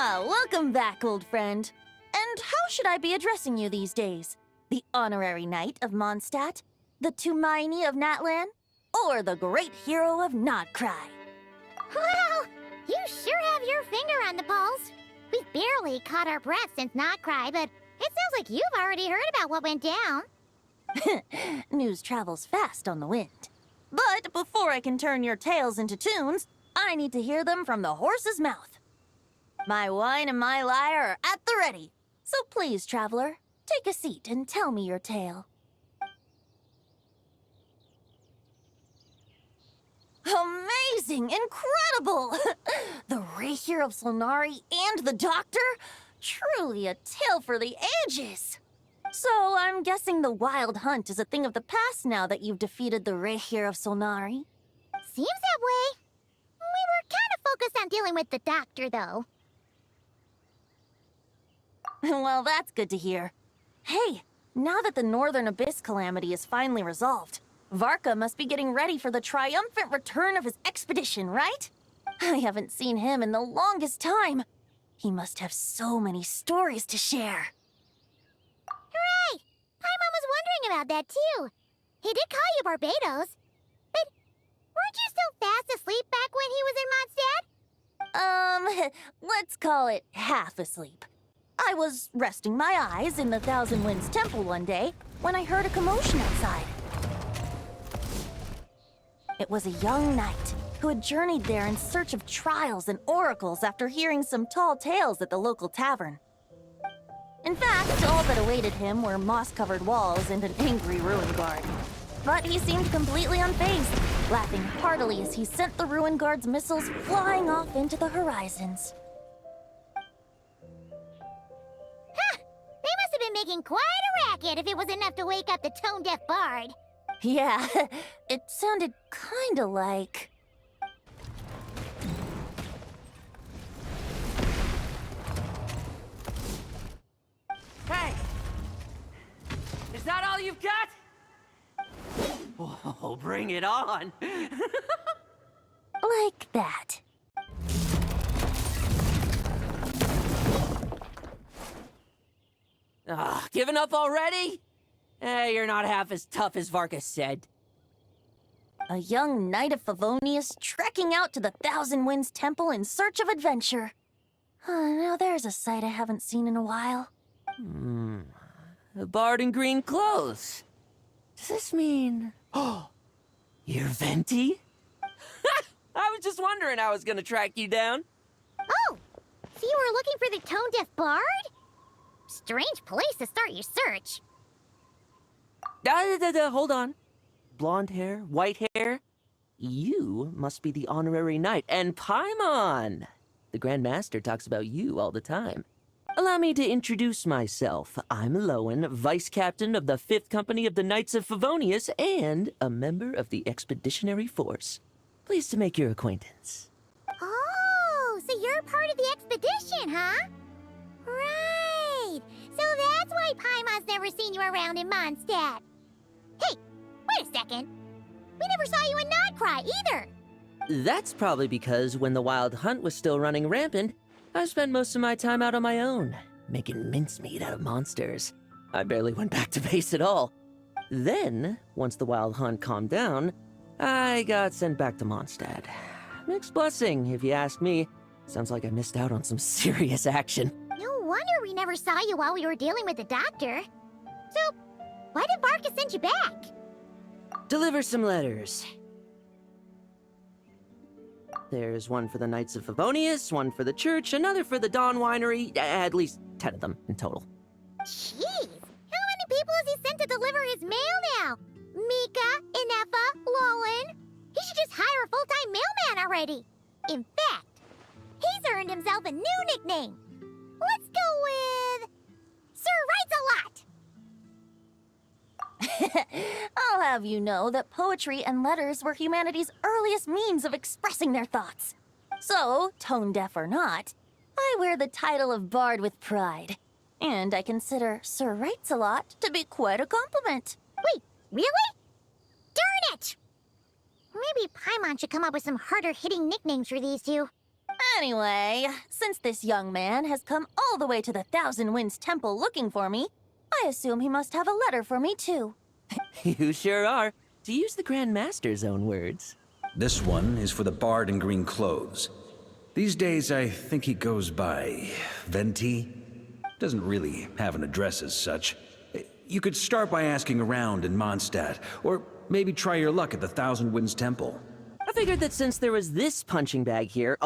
Welcome back, old friend. And how should I be addressing you these days? The honorary knight of Mondstadt? The Tumaini of Natlan? Or the great hero of Nodcry? Well, you sure have your finger on the pulse. We've barely caught our breath since Nodcry, but it sounds like you've already heard about what went down. News travels fast on the wind. But before I can turn your tales into tunes, I need to hear them from the horse's mouth. My wine and my lyre are at the ready. So please, traveler, take a seat and tell me your tale. Amazing! Incredible! The Rahier of Solnari and the Doctor? Truly a tale for the ages! So I'm guessing the Wild Hunt is a thing of the past now that you've defeated the Rahier of Solnari? Seems that way. We were kind of focused on dealing with the Doctor, though. Well, that's good to hear. Hey, now that the Northern Abyss calamity is finally resolved, Varka must be getting ready for the triumphant return of his expedition, right? I haven't seen him in the longest time. He must have so many stories to share. Hooray! Paimon was wondering about that, too. He did call you Barbados. But weren't you still fast asleep back when he was in Mondstadt? Let's call it half asleep. I was resting my eyes in the Thousand Winds Temple one day when I heard a commotion outside. It was a young knight who had journeyed there in search of trials and oracles after hearing some tall tales at the local tavern. In fact, all that awaited him were moss-covered walls and an angry ruin guard. But he seemed completely unfazed, laughing heartily as he sent the ruin guard's missiles flying off into the horizons. They must have been making quite a racket if it was enough to wake up the tone-deaf bard. Yeah, it sounded kinda like... Hey! Is that all you've got? Oh, bring it on! like that. Giving up already? You're not half as tough as Varka said. A young knight of Favonius trekking out to the Thousand Winds Temple in search of adventure. Now there's a sight I haven't seen in a while. A bard in green clothes. Does this mean... Oh, you're Venti? I was just wondering how I was gonna track you down. Oh, so you were looking for the tone-deaf bard? Strange place to start your search. Hold on. Blonde hair, white hair. You must be the honorary knight. And Paimon! The Grand Master talks about you all the time. Allow me to introduce myself. I'm Lohen, Vice Captain of the 5th Company of the Knights of Favonius and a member of the Expeditionary Force. Pleased to make your acquaintance. Oh, so you're part of the expedition, huh? Right. So that's why Paimon's never seen you around in Mondstadt. Hey, wait a second. We never saw you in Nodcry either. That's probably because when the Wild Hunt was still running rampant, I spent most of my time out on my own, making mincemeat out of monsters. I barely went back to base at all. Then, once the Wild Hunt calmed down, I got sent back to Mondstadt. Mixed blessing, if you ask me. Sounds like I missed out on some serious action. No wonder we never saw you while we were dealing with the Doctor. So, why did Varka send you back? Deliver some letters. There's one for the Knights of Favonius, one for the church, another for the Dawn Winery, at least 10 of them in total. Jeez, how many people has he sent to deliver his mail now? Mika, Inefa, Lohen? He should just hire a full-time mailman already. In fact, he's earned himself a new nickname. Let's go with... Sir Writes-A-Lot! I'll have you know that poetry and letters were humanity's earliest means of expressing their thoughts. So, tone-deaf or not, I wear the title of Bard with pride. And I consider Sir Writes-A-Lot to be quite a compliment. Wait, really? Darn it! Maybe Paimon should come up with some harder-hitting nicknames for these two. Anyway, since this young man has come all the way to the Thousand Winds Temple looking for me, I assume he must have a letter for me too. You sure are. To use the Grand Master's own words. This one is for the bard in green clothes. These days, I think he goes by Venti. Doesn't really have an address as such. You could start by asking around in Mondstadt, or maybe try your luck at the Thousand Winds Temple. I figured that since there was this punching bag here,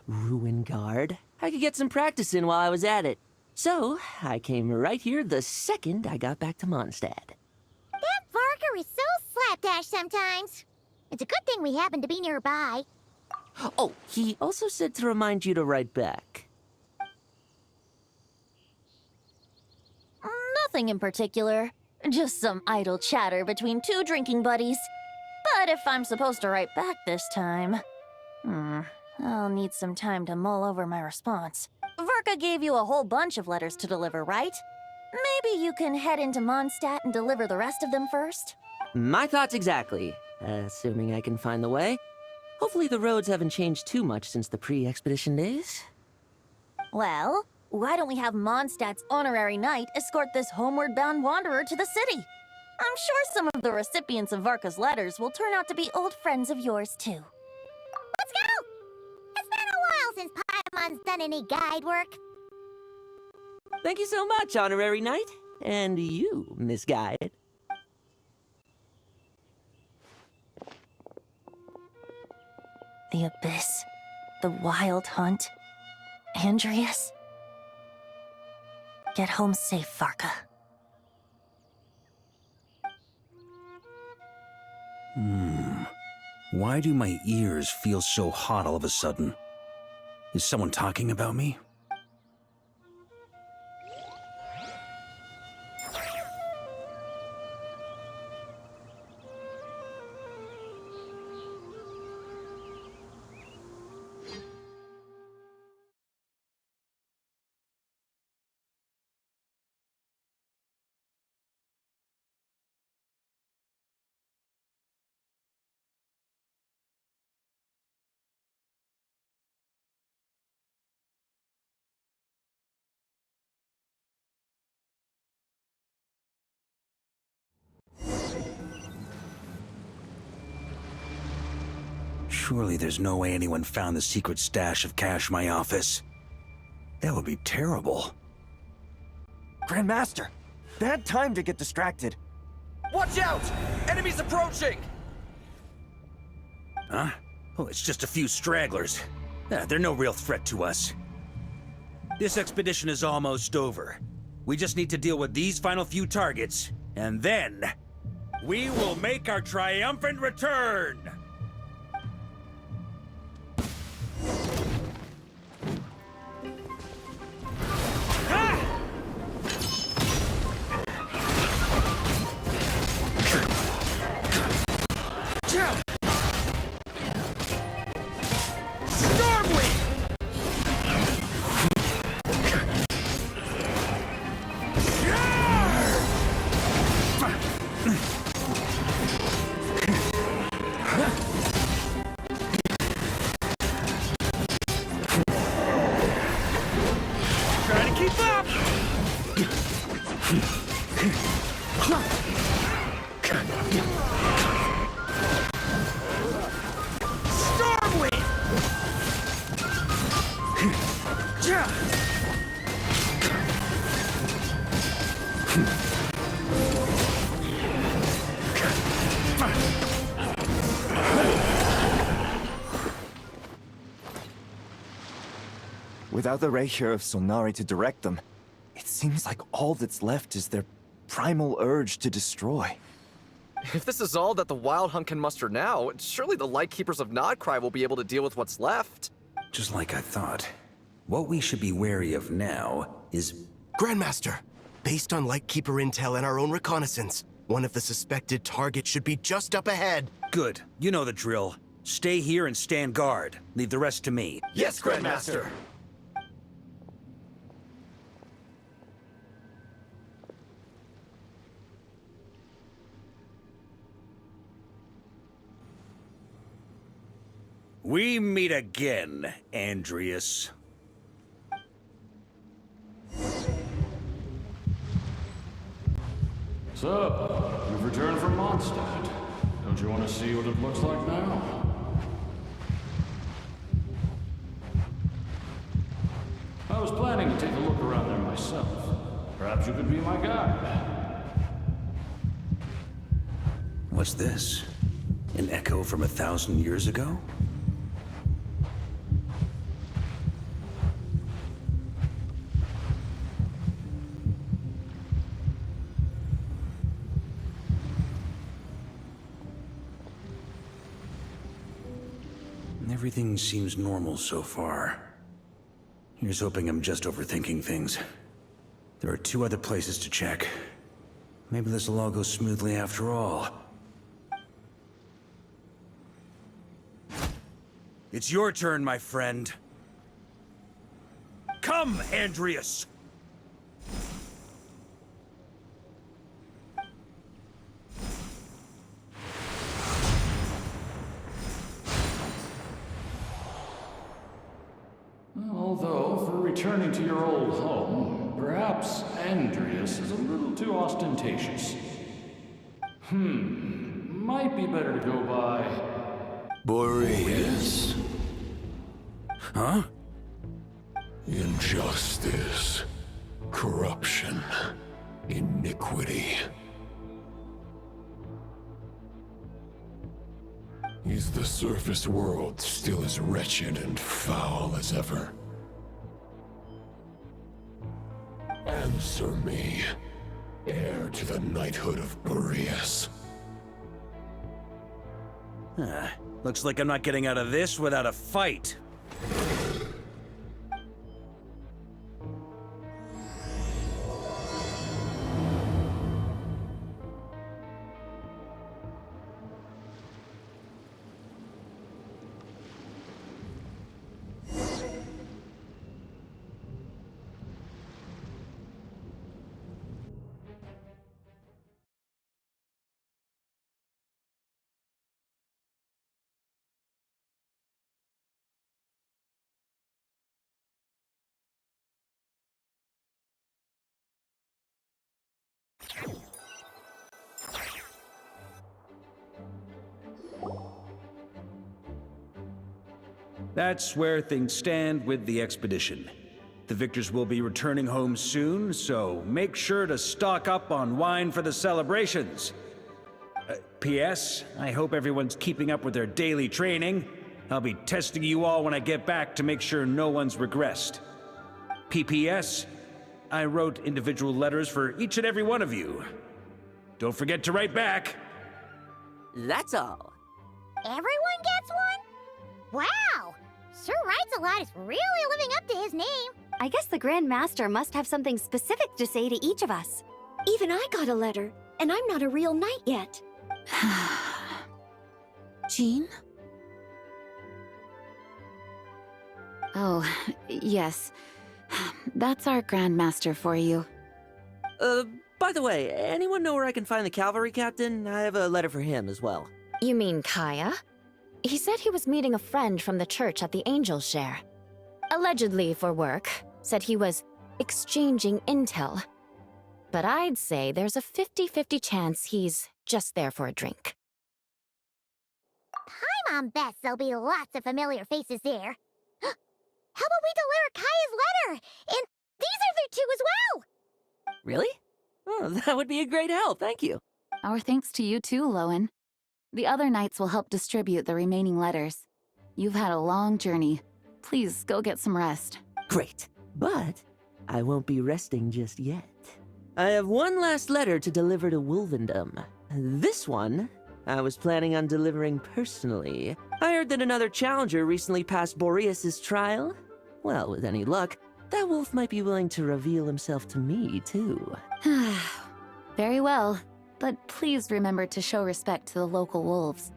Ruin Guard, I could get some practice in while I was at it. So, I came right here the second I got back to Mondstadt. That varka is so slapdash sometimes. It's a good thing we happen to be nearby. Oh, he also said to remind you to write back. Nothing in particular. Just some idle chatter between two drinking buddies. But if I'm supposed to write back this time... I'll need some time to mull over my response. Varka gave you a whole bunch of letters to deliver, right? Maybe you can head into Mondstadt and deliver the rest of them first? My thoughts exactly. Assuming I can find the way. Hopefully the roads haven't changed too much since the pre-expedition days. Well, why don't we have Mondstadt's honorary knight escort this homeward-bound wanderer to the city? I'm sure some of the recipients of Varka's letters will turn out to be old friends of yours, too. Let's go! It's been a while since Paimon's done any guide work. Thank you so much, honorary knight. And you, Miss Guide. The Abyss, the Wild Hunt, Andreas. Get home safe, Varka. Why do my ears feel so hot all of a sudden? Is someone talking about me? Surely there's no way anyone found the secret stash of cash in my office. That would be terrible. Grandmaster! Bad time to get distracted. Watch out! Enemies approaching! Huh? Oh, it's just a few stragglers. They're no real threat to us. This expedition is almost over. We just need to deal with these final few targets, and then... we will make our triumphant return! Without the Reikir of Solnari to direct them, it seems like all that's left is their primal urge to destroy. If this is all that the Wild Hunt can muster now, surely the Lightkeepers of Nodcry will be able to deal with what's left. Just like I thought. What we should be wary of now is... Grandmaster, based on Lightkeeper intel and our own reconnaissance, one of the suspected targets should be just up ahead. Good. You know the drill. Stay here and stand guard. Leave the rest to me. Yes, Grandmaster! We meet again, Andreas. So, you've returned from Mondstadt. Don't you want to see what it looks like now? I was planning to take a look around there myself. Perhaps you could be my guide. What's this? An echo from 1,000 years ago? Everything seems normal so far. Here's hoping I'm just overthinking things. There are 2 other places to check. Maybe this will all go smoothly after all. It's your turn, my friend. Come, Andreas! Although, for returning to your old home, perhaps Andreas is a little too ostentatious. Might be better to go by... Boreas. Huh? Injustice. Corruption. Iniquity. Is the surface world still as wretched and foul as ever? Answer me, heir to the knighthood of Boreas. Looks like I'm not getting out of this without a fight. That's where things stand with the expedition. The victors will be returning home soon, so make sure to stock up on wine for the celebrations. P.S. I hope everyone's keeping up with their daily training. I'll be testing you all when I get back to make sure no one's regressed. P.P.S. I wrote individual letters for each and every one of you. Don't forget to write back. That's all. Everyone gets one? Wow! Sir Writes-A-Lot is really living up to his name. I guess the Grand Master must have something specific to say to each of us. Even I got a letter, and I'm not a real knight yet. Jean? Oh, yes. That's our Grand Master for you. By the way, anyone know where I can find the cavalry captain? I have a letter for him as well. You mean Kaya? He said he was meeting a friend from the church at the Angel Share. Allegedly for work. Said he was exchanging intel. But I'd say there's a 50-50 chance he's just there for a drink. Paimon bets there'll be lots of familiar faces there. How about we deliver Kaya's letter? And these are there too as well! Really? Oh, that would be a great help, thank you. Our thanks to you too, Lohen. The other knights will help distribute the remaining letters. You've had a long journey. Please go get some rest. Great, but I won't be resting just yet. I have one last letter to deliver to Wolvendom. This one, I was planning on delivering personally. I heard that another challenger recently passed Boreas' trial. Well, with any luck, that wolf might be willing to reveal himself to me, too. Very well, but please remember to show respect to the local wolves.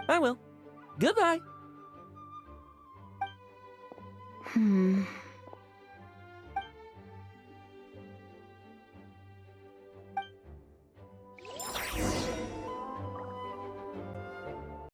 I will. Goodbye.